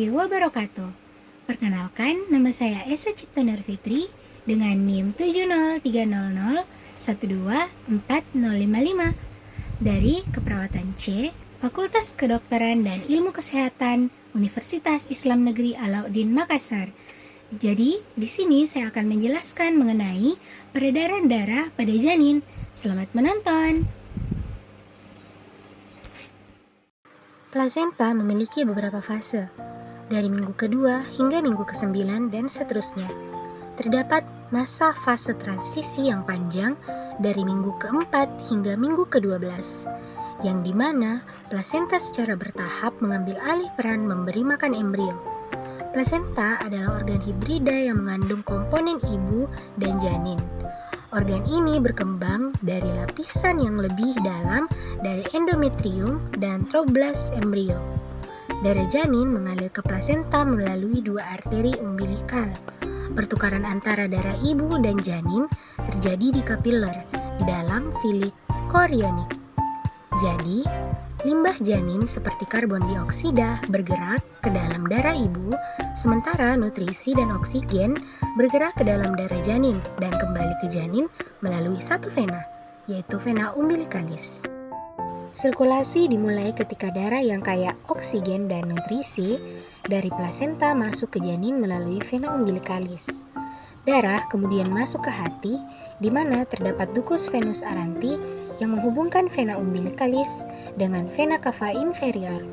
warahmatullahi wabarakatuh. Perkenalkan, nama saya Esa Cipta Nur Fitri dengan NIM 70300124055 dari Keperawatan C, Fakultas Kedokteran dan Ilmu Kesehatan Universitas Islam Negeri Alauddin Makassar. Jadi, di sini saya akan menjelaskan mengenai peredaran darah pada janin. Selamat menonton. Plasenta memiliki beberapa fase, dari minggu kedua hingga minggu ke-9 dan seterusnya. Terdapat masa fase transisi yang panjang dari minggu ke-4 hingga minggu ke-12, yang dimana plasenta secara bertahap mengambil alih peran memberi makan embrio. Plasenta adalah organ hibrida yang mengandung komponen ibu dan janin. Organ ini berkembang dari lapisan yang lebih dalam dari endometrium dan troblas embrio. Darah janin mengalir ke plasenta melalui dua arteri umbilikal. Pertukaran antara darah ibu dan janin terjadi di kapiler di dalam filik korionik. Jadi, limbah janin seperti karbon dioksida bergerak ke dalam darah ibu, sementara nutrisi dan oksigen bergerak ke dalam darah janin dan kembali ke janin melalui satu vena, yaitu vena umbilikalis. Sirkulasi dimulai ketika darah yang kaya oksigen dan nutrisi dari plasenta masuk ke janin melalui vena umbilikalis. Darah kemudian masuk ke hati, di mana terdapat ductus venus aranti yang menghubungkan vena umbilikalis dengan vena cava inferior.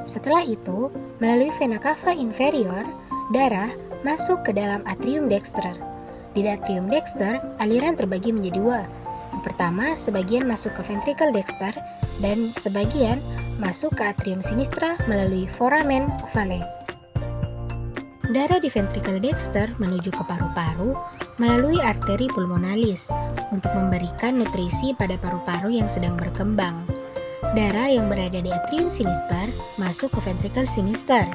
Setelah itu, melalui vena cava inferior, darah masuk ke dalam atrium dexter. Di atrium dexter, aliran terbagi menjadi dua. Yang pertama, sebagian masuk ke ventricle dexter dan sebagian masuk ke atrium sinistra melalui foramen ovale. Darah di ventricle dexter menuju ke paru-paru melalui arteri pulmonalis untuk memberikan nutrisi pada paru-paru yang sedang berkembang. Darah yang berada di atrium sinister masuk ke ventricle sinister.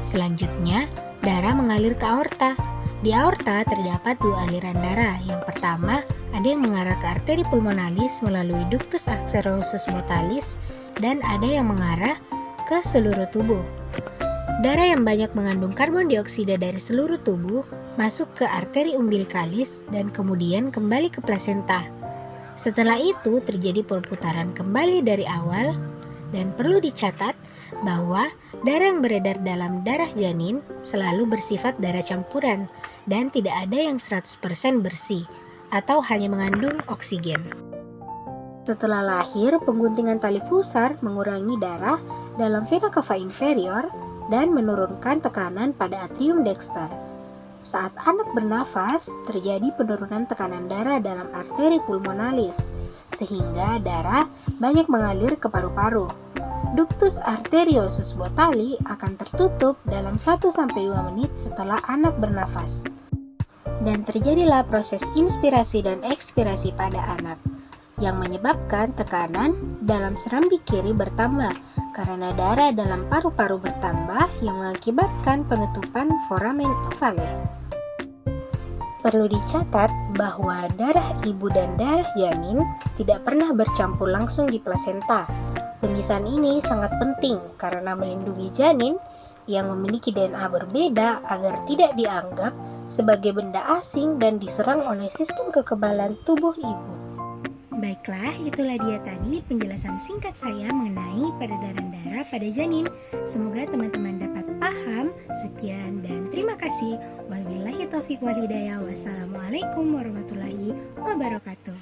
Selanjutnya, darah mengalir ke aorta. Di aorta terdapat dua aliran darah. Yang pertama, ada yang mengarah ke arteri pulmonalis melalui ductus arteriosus botalis dan ada yang mengarah ke seluruh tubuh. Darah yang banyak mengandung karbon dioksida dari seluruh tubuh masuk ke arteri umbilikalis dan kemudian kembali ke plasenta. Setelah itu terjadi perputaran kembali dari awal dan perlu dicatat bahwa darah yang beredar dalam darah janin selalu bersifat darah campuran dan tidak ada yang 100% bersih atau hanya mengandung oksigen. Setelah lahir, pengguntingan tali pusar mengurangi darah dalam vena cava inferior dan menurunkan tekanan pada atrium dexter. Saat anak bernafas, terjadi penurunan tekanan darah dalam arteri pulmonalis, sehingga darah banyak mengalir ke paru-paru. Ductus arteriosus botali akan tertutup dalam 1-2 menit setelah anak bernafas. Dan terjadilah proses inspirasi dan ekspirasi pada anak, yang menyebabkan tekanan dalam serambi kiri bertambah karena darah dalam paru-paru bertambah yang mengakibatkan penutupan foramen ovale. Perlu dicatat bahwa darah ibu dan darah janin tidak pernah bercampur langsung di plasenta. Pemisahan ini sangat penting karena melindungi janin yang memiliki DNA berbeda agar tidak dianggap sebagai benda asing dan diserang oleh sistem kekebalan tubuh ibu. Baiklah, itulah dia tadi penjelasan singkat saya mengenai peredaran darah pada janin. Semoga teman-teman dapat paham. Sekian dan terima kasih. Wabillahi taufiq wal hidayah. Wassalamualaikum warahmatullahi wabarakatuh.